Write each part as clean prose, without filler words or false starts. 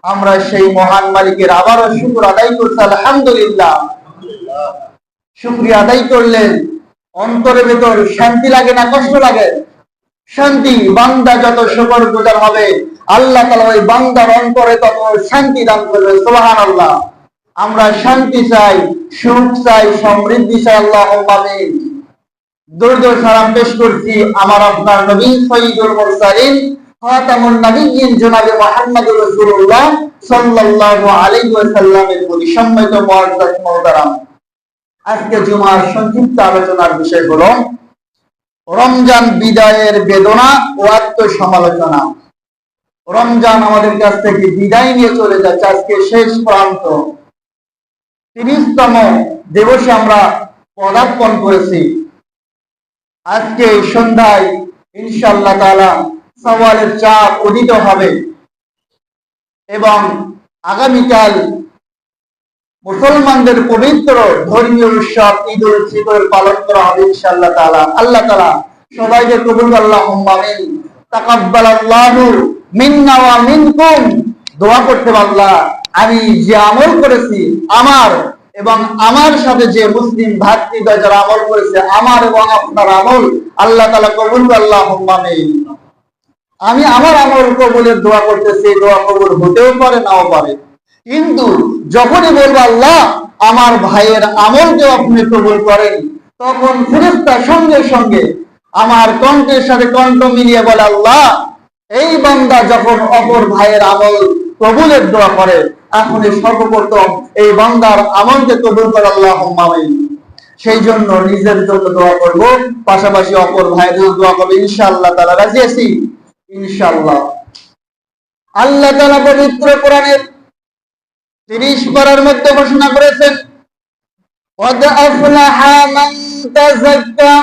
আমরা সেই মহান মালিকের আবারও শুকর আদায় করছি আলহামদুলিল্লাহ। শুকরিয়া আদায় করলে অন্তরের ভেতর শান্তি লাগে না কষ্ট লাগে? শান্তি। বান্দা যত শুকর গুজার হবে আল্লাহ তাআলা ওই বান্দার অন্তরে তত শান্তি দান করবে। সুবহানাল্লাহ। আমরা শান্তি চাই, সুখ চাই, সমৃদ্ধি চাই। আল্লাহুম্মা আমিন। দরুদ ও সালাম পেশ করছি আমার আপনার নবী সাইয়্যিদুল মুরসালিন খাতামুন নবিয়্যিন জনাবে মুহাম্মদুর রাসূলুল্লাহ সাল্লাল্লাহু আলাইহি ওয়াসাল্লামের প্রতি। সম্মানিত মুআজ্জাজ মুহতারাম, আজকে জুমার সংক্ষিপ্ত আলোচনার বিষয় হলো রমজান বিদায়ের বেদনা ও আত্মসমালোচনা। রমজান আমাদের কাছ থেকে বিদায় নিয়ে চলে যাচ্ছে, আজকে শেষ প্রান্ত, 30তম দিবসে আমরা পদার্পণ করেছি। আজকে সন্ধ্যায় ইনশাআল্লাহ তাআলা সওয়ালের চাঁদ উদিত হবে এবং আগামীকাল মুসলমানদের পবিত্র ধর্মীয় উৎসব ঈদ উল ফিতর পালন করা হবে ইনশাআল্লাহ তাআলা। আল্লাহ তাআলা সবাইকে কবুল করুন। আল্লাহুম্মা আমিন। তাকাব্বালাল্লাহু মিন্না ওয়া মিনকুম। দোয়া করতে আল্লাহ, আমি যে আমল করেছি আমার এবং আমার সাথে যে মুসলিম ভাতৃদ্বয় যারা আমল করেছে আমার এবং আপনার আমল আল্লাহ তাআলা কবুল করুন। আল্লাহুম্মা আমিন। আমি আমার আমল কবুলের দোয়া করতেছি, দোয়া কবুল হতেও পারে নাও পারে, কিন্তু যখনই বলবো আল্লাহ আমার ভাইয়ের আমলকে আপনি কবুল করেন, তখন ফেরেশতা সঙ্গে সঙ্গে আমার কণ্ঠের সাথে কণ্ঠ মিলিয়ে বলে আল্লাহ এই বান্দা যখন অপর ভাইয়ের আমল কবুলের দোয়া করে এখন সর্বপ্রথম এই বান্দার আমলকে কবুল করে। আল্লাহুম্মা আমিন। সেই জন্য নিজের জন্য দোয়া করব, পাশাপাশি অপর ভাইদের দোয়া করব ইনশাআল্লাহ তাআলা। রাজি আছি ইনশাআল্লাহ। আল্লাহ তাআলা পবিত্র কোরআনের 30 পারার মধ্যে ঘোষণা করেছেন قد أفلح من تزكى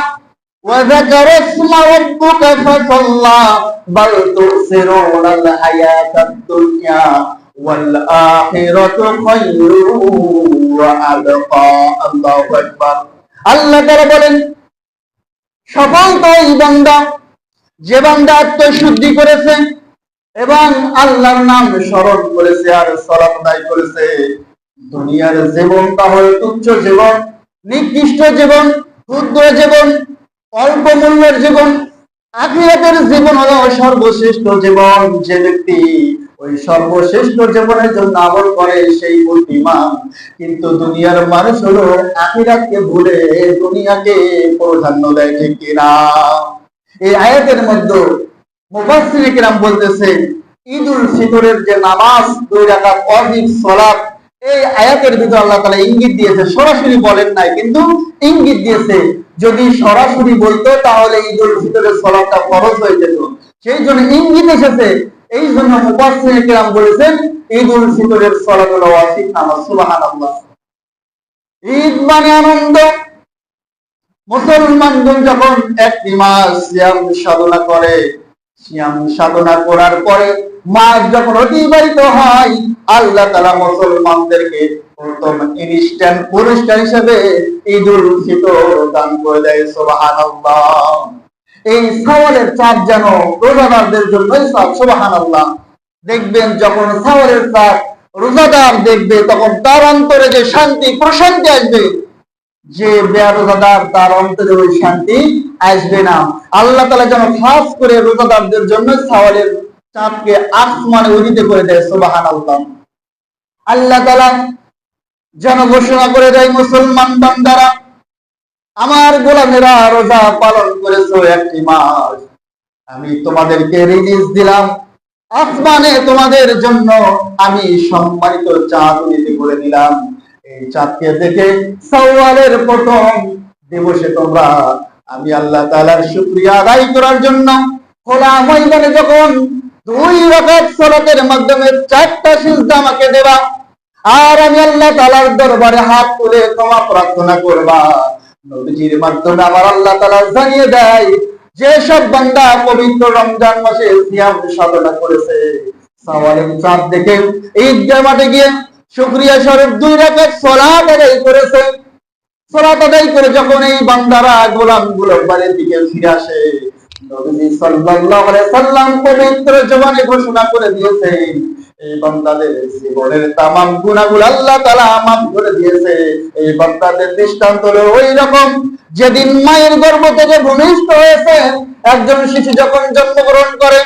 وذكر اسم ربك فصلى بل تؤثرون الحياة الدنيا والآخرة خير وأبقى। الله أكبر। আল্লাহ তাআলা বলেন সফল তো ওই বান্দা যে বান্দা আত্মশুদ্ধি করেছে এবং আল্লাহর নাম স্মরণ করেছে আর সালাত আদায় করেছে। দুনিয়ার জীবনটা হলো তুচ্ছ জীবন, নিকৃষ্ট জীবন, ক্ষুদ্র জীবন, অল্প মূল্যের জীবন। আখিরাতের জীবন হলো সর্বশ্রেষ্ঠ জীবন। যে ব্যক্তি ওই সর্বশ্রেষ্ঠ জীবনের জন্য আমল করে সেই বুদ্ধিমান। কিন্তু দুনিয়ার মানুষ হলো আখিরাতকে ভুলে দুনিয়াকে প্রাধান্য দেয়, ঠিক কিনা? এই আয়াতের মধ্যে মুফাসসিরিনে কিরাম বলতেছে ঈদুল ফিতরের যে নামাজ 2 রাকাত অধিক সালাত, এই আয়াতের ভিতরে আল্লাহ তাআলা ইঙ্গিত দিয়েছে, সরাসরি বলেন নাই কিন্তু ইঙ্গিত দিয়েছে। যদি সরাসরি বলতো তাহলে ঈদুল ফিতরের সালাতটা ফরজ হয়ে যেত, সেই জন্য ইঙ্গিত এসেছে। এই জন্য মুফাসসিরিনে কিরাম বলেছেন ঈদুল ফিতরের সালাত হলো ওয়াজিব নামাজ। সুবহানাল্লাহ। ঈদ মানে আনন্দ। মুসলমানগণ যখন একটি মাস সিয়াম সাধনা করে, সিয়াম সাধনা করার পরে মাস যখন অতিবাহিত হয় আল্লাহ তাআলা মুসলমানদেরকে প্রথম ইনস্ট্যান্ট পুরস্কার হিসেবে ঈদুল ফিতর দান করে দেয়। সুবহানাল্লাহ। এই সওয়ালের চাঁদ যেন রোজাদারদের জন্যই চাঁদ। সুবহানাল্লাহ। দেখবেন যখন সওয়ালের চাঁদ রোজাদার দেখবে তখন তার অন্তরে যে শান্তি প্রশান্তি আসবে, যে বেরোজাদার তার অন্তরে ওই শান্তি আসবে না। আল্লাহ তাআলা যেন খাস করে রোজাদারদের জন্য সওয়ালের চাঁদকে আসমানে উদিত করে দেয়। সুবহানাল্লাহ। আল্লাহ তাআলা যেন ঘোষণা করে দেয় মুসলমান বান্দারা আমার গোলামেরা রোজা পালন করেছো একটি মাস, আমি তোমাদেরকে রিজিক দিলাম, আসমানে তোমাদের জন্য আমি সম্মানিত চাঁদ উদিত করে দিলাম। এই চাঁদকে দেখে সওয়ালের প্রথম দিবসে তোমরা আমি আল্লাহ তাআলার শুকরিয়া আদায় করার জন্য খোলা ময়দানে যখন 2 রাকাত সালাতের মাধ্যমে 4টা সিজদা আমাকে দেবা আর আমি আল্লাহ তাআলার দরবারে হাত তুলে ক্ষমা প্রার্থনা করবা, নবীজির মাধ্যমে আমার আল্লাহ তাআলা জানিয়ে দেয় যে সব বান্দা পবিত্র রমজান মাসে সিয়াম সাধনা করেছে সওয়ালের চাঁদ দেখে ঈদগাহ মাঠে গিয়ে শুকরিয়া স্বরূপ 2 রাকাত সালাত আদায় করেছে। সালাত আদায় করে যখন এই বান্দারা গোলামগুলো বাড়ির দিকে ফিরে আসে নবীজি সাল্লাল্লাহু আলাইহি সাল্লাম পবিত্র জবানে ঘোষণা করে দিয়েছেন, এই বান্দাদের জীবনের তামাম গুনাহগুলো আল্লাহ তাআলা মাফ করে দিয়েছে। এই বান্দাদের দৃষ্টান্ত হলো ওই রকম যেদিন মায়ের গর্ভ থেকে ভূমিষ্ঠ হয়েছে একজন শিশু যখন জন্মগ্রহণ করে,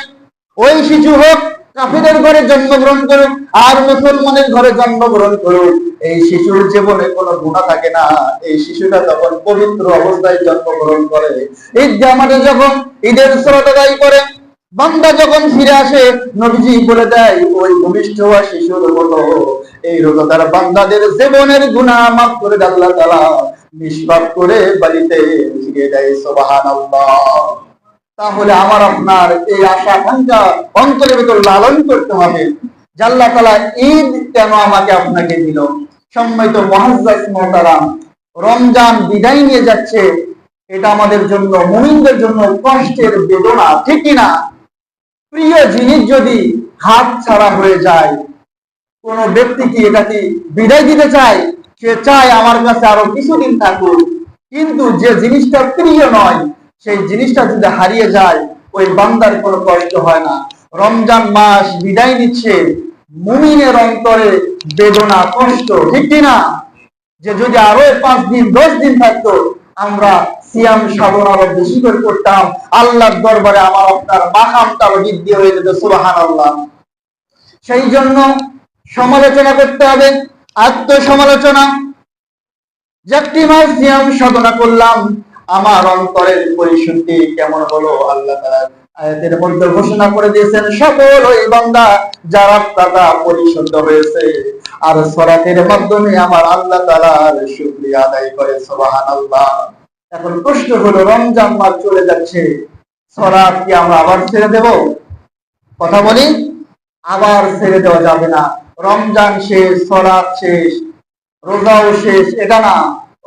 ওই শিশু হোক কাফিরের ঘরে জন্মগ্রহণ করুক আর মুসলমানের ঘরে জন্মগ্রহণ করুক, এই শিশুর জীবনে কোনো গুনাহ থাকে না। এই শিশুটা যখন পবিত্র অবস্থায় জন্মগ্রহণ করে, ঈদগাহ মাঠে যখন ঈদের সালাত আদায় করে বান্দা যখন ফিরে আসে, নবীজি বলে দেয় ওই ভূমিষ্ঠ হওয়া শিশুর মতো এই রোজাদার বান্দাদের জীবনের গুনাহ মাফ করে আল্লাহ তাআলা নিষ্পাপ করে বাড়িতে ফিরে দেয়। সুবহানাল্লাহ। তাহলে আমার আপনার এই আশা আকাঙ্ক্ষা অন্তরের ভিতর লালন করতে হবে যে আল্লাহ তাআলা ঈদ কেন আমাকে আপনাকে দিল। সম্মানিত মুআজ্জাজ মুহতারাম, রমজান বিদায় নিয়ে যাচ্ছে, এটা আমাদের জন্য মুমিনদের জন্য কষ্টের বেদনা, ঠিক কিনা? প্রিয় জিনিস যদি হাত ছাড়া হয়ে যায়, কোন ব্যক্তি কি এটা কি বিদায় দিতে চায়? সে চায় আমার কাছে আরো কিছুদিন থাকুক, কিন্তু যে জিনিসটা প্রিয় নয় সেই জিনিসটা যদি হারিয়ে যায় ওই বান্দার কোনো কষ্ট হয় না। রমজান মাস বিদায় নিচ্ছে, মুমিনের অন্তরে বেদনা, কষ্ট, ঠিক কিনা? যে যদি আরো 5 দিন 10 দিন থাকতো, আমরা সিয়াম সাধনা আরো বেশি করে করতাম, আল্লাহর দরবারে আমার আপনার মাকামটা বৃদ্ধি হয়ে যেত। সুবহানাল্লাহ। সেই জন্য সমালোচনা করতে হবে, আত্মসমালোচনা। যে একটি মাস সিয়াম সাধনা করলাম, আমার অন্তরের পরিশুদ্ধি কেমন হলো? আল্লাহ তাআলা আয়াতের মধ্যে ঘোষণা করে দিয়েছেন, সকল ওই বান্দা যারা তারা পরিশুদ্ধ হয়েছে আর সালাতের মাধ্যমে আমার আল্লাহ তাআলার শুকরিয়া আদায় করে। সুবহানাল্লাহ। এখন প্রশ্ন হলো, রমজান মাস চলে যাচ্ছে, সালাত কি আমরা আবার ছেড়ে দেব? কথা বলি, আবার ছেড়ে দেওয়া যাবে না। রমজান শেষ, সালাত শেষ, রোজাও শেষ, এটা না।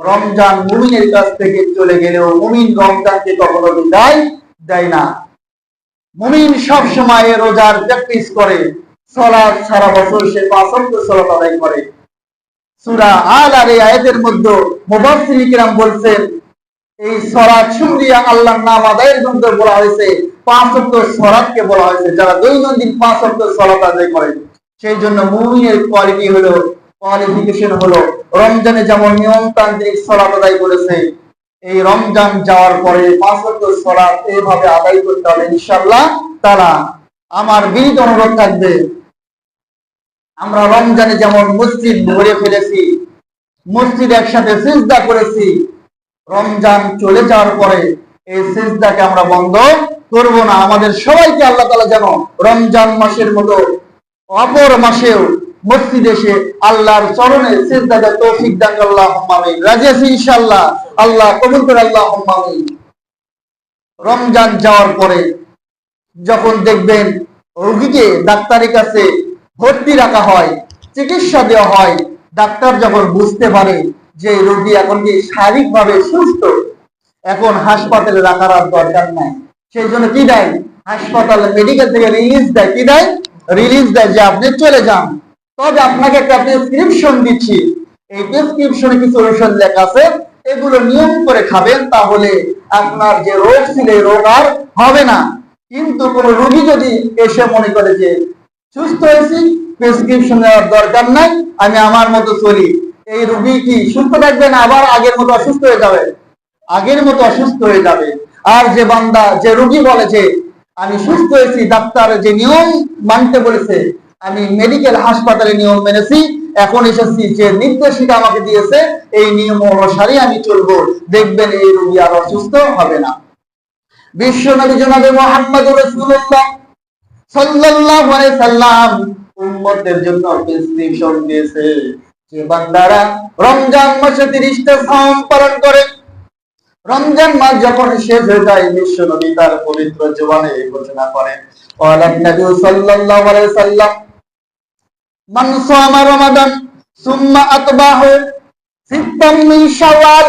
রমজান মুমিনের কাছ থেকে চলে গেলেও মুমিন রমজানকে কখনো বিদায় দেয় না। মুমিন সব সময় রোজার প্র্যাকটিস করে, সালাত সারা বছর সে 5 ওয়াক্ত সালাত আদায় করে। সূরা আল-আর এই আয়াতের মধ্যে মুফাসসিরিন কিরাম বলছেন, এই সালাত শুকরিয়া আল্লাহর নাম আদায়ের জন্য বলা হয়েছে, 5 ওয়াক্ত সালাতকে বলা হয়েছে, যারা দৈনন্দিন 5 ওয়াক্ত সালাত আদায় করে। সেই জন্য মুমিনের কোয়ালিফিকেশন হলো রমজানে যেমন নিয়মতান্ত্রিক সালাত আদায় করেছে, এই রমজান যাওয়ার পরে 5 ওয়াক্ত সালাত এইভাবে আদায় করতে হবে ইনশাআল্লাহ তাআলা। আমার বিনীত অনুরোধ থাকবে, আমরা রমজানে যেমন মসজিদ ভরে ফেলেছি, মসজিদ একসাথে সিজদা করেছি, রমজান চলে যাওয়ার পরে এই সিজদাকে আমরা বন্ধ করব না। আমাদের সবাইকে আল্লাহ তাআলা যেন রমজান মাসের মতো অপর মাসেও মসজিদে এসে আল্লাহর চরণে সিজদা দেওয়ার তৌফিক দান করেন। আল্লাহুম্মা আমিন। রাজি আছি ইনশাআল্লাহ? আল্লাহ কবুল করে। আল্লাহুম্মা আমিন। রমজান যাওয়ার পরে যখন দেখবেন রোগীকে ডাক্তারের কাছে ভর্তি রাখা হয়, চিকিৎসা দেওয়া হয়, ডাক্তার যখন বুঝতে পারে যে রোগী এখন কি শারীরিকভাবে সুস্থ, এখন হাসপাতালে রাখার আর দরকার নাই, সেই জন্য কি দেয়? হাসপাতালে মেডিকেল থেকে রিলিজ দেয়। কি দেয়? রিলিজ দেয় যে আপনি চলে যান, তবে আপনাকে একটা প্রেসক্রিপশন দিচ্ছি, এই প্রেসক্রিপশনে কিছু ঔষধ লেখা আছে, এগুলো নিয়ম করে খাবেন, তাহলে আপনার যে রোগ ছিল এই রোগ আর হবে না। কিন্তু কোন রোগী যদি এসে মনে করে যে সুস্থ হয়েছি, প্রেসক্রিপশন নেওয়ার দরকার নাই, আমি আমার মতো চলি, এই রোগী কি সুস্থ থাকবে না আবার আগের মতো অসুস্থ হয়ে যাবে? আগের মতো অসুস্থ হয়ে যাবে। আর যে বান্দা, যে রোগী বলে যে আমি সুস্থ হয়েছি, ডাক্তার যে নিয়ম মানতে বলেছে, আমি মেডিকেল হাসপাতালে নিয়ম মেনেছি, এখন এসেছি যে নির্দেশিকা আমাকে দিয়েছে এই নিয়ম অনুসারে আমি চলবো, দেখবেন এই রোগী আর অসুস্থ হবে না। বিশ্ব নবী জনাবে মুহাম্মদুর রাসূলুল্লাহ সাল্লাল্লাহু আলাইহি সাল্লাম উম্মতের জন্য প্রেসক্রিপশন দিয়েছে যে বান্দারা রমজান মাসে 30টা সাওম পালন করে, রমজান মাস যখন শেষ হয়ে যায় বিশ্ব নবী তার পবিত্র জবানে ঘোষণা করেন, ওয়ালান নবী সাল্লাল্লাহু আলাইহি সাল্লাম মান সামা রমাদান সুম্মা আতবাহু সিত্তাম মিন শাওয়াল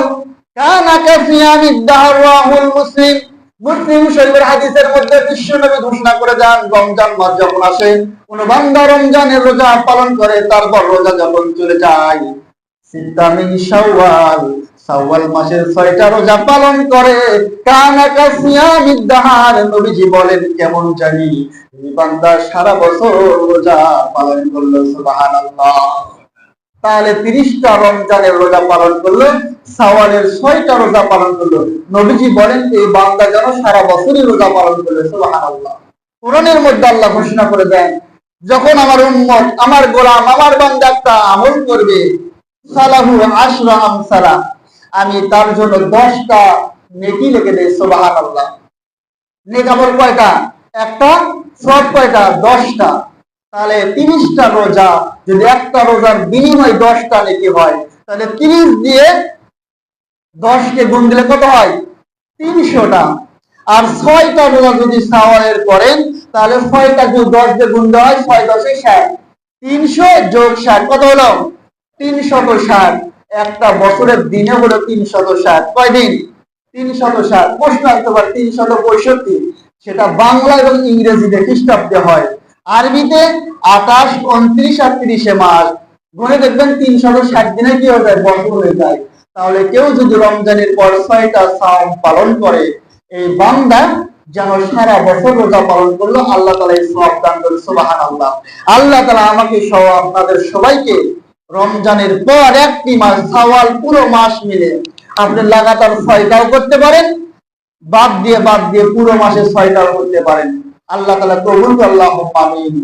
কানা কাসিয়ামিদ দাহর রাহুল মুসলিম। মুসলিম শরীফের হাদিসের মধ্যে বিশ্ব নবী ঘোষণা করে যান, রমজান মাস যখন আসে, কোন বান্দা রমজানের রোজা পালন করে, তারপর রোজা যখন চলে যায়, সিত্তাম মিন শাওয়াল শাওয়াল মাসের 6টা রোজা পালন করে। কানা কাসিয়ামিদ দাহার, নবীজি বলেন কেমন জানি এই বান্দা সারা বছর রোজা পালন করলো। সুবহানাল্লাহ। তাহলে 30টা রমজানের রোজা পালন করলো, শাওয়ালের 6টা রোজা পালন করলো, নবীজি বলেন এই বান্দা যেন সারা বছরই রোজা পালন করলো। সুবহানাল্লাহ। কোরআনের মধ্যে আল্লাহ ঘোষণা করে দেন, যখন আমার উম্মত, আমার গোলাম, আমার বান্দা একটা আমল করবে, সালাহু আশরা আমসালা, আমি তার জন্য 10টা নেকি লিখে দেই। সুবহানাল্লাহ। নেক আমল কয়টা? একটা। সওয়াব কয়টা? 10টা। তাহলে 30টা রোজা যদি একটা রোজার বিনিময়ে 10টা নেকি হয়, তাহলে 30 দিয়ে 10কে গুণ দিলে কত হয়? 300টা। আর 6টা রোজা যদি শাওয়ালের করেন, তাহলে 6টা যদি 10 দিয়ে গুণ দেওয়া হয়, 6 10 60, 300 যোগ 60 কত হলো? 360। একটা বছরের দিনে হলো 360। কয় দিন? 360। প্রশ্ন আসতে পারে 365, সেটা বাংলা এবং ইংরেজিতে খ্রিস্টাব্দে হয়। আরবিতে 28, 29 আর 30 মাস গুণে দেখবেন 360 দিনে কি হয়ে যায়? বছর হয়ে যায়। তাহলে কেউ যদি রমজানের পর 6টা সাওম পালন করে, এই বান্দা যেন সারা বছর রোজা পালন করলো, আল্লাহ তাআলা এই সওয়াব দান করেন। সুবহানাল্লাহ। আল্লাহ তাআলা আমাকে সহ আপনাদের সবাইকে রমজানের পর একটি মাস, শাওয়াল পুরো মাস মিলে আপনি লাগাতার 6টাও করতে পারেন, বাদ দিয়ে পুরো মাসে 6টাও করতে পারেন। আল্লাহ তাআলা কবুল করুন। আল্লাহুম্মা আমিন।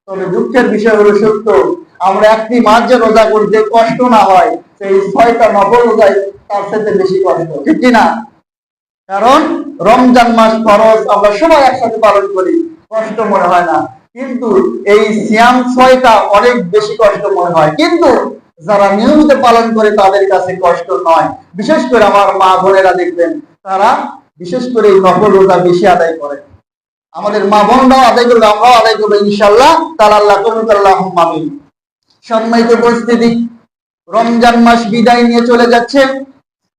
তবে দুঃখের বিষয় হলো সত্য, আমরা একটি মাস যে রোজা করতে কষ্ট না হয়, সেই 6টা নফল রোজায় তার সাথে বেশি কষ্ট, ঠিক কি না? কারণ রমজান মাস ফরজ, আমরা সবাই একসাথে পালন করি, কষ্ট মনে হয় না। কিন্তু এই সিয়াম 6টা অনেক বেশি কষ্ট মনে হয়, কিন্তু যারা নিয়মিত পালন করে তাদের কাছে কষ্ট নয়। বিশেষ করে আমার মা বোনেরা দেখবেন, তারা বিশেষ করে এই নফল রোজা বেশি আদায় করে। আমাদের মা বোনরাও আদায় করবে, আমরাও আদায় করবো ইনশাআল্লাহ তাআলা। আল্লাহ কবুল করুন। আল্লাহুম্মা আমিন। সম্মানিত উপস্থিতি, রমজান মাস বিদায় নিয়ে চলে যাচ্ছে।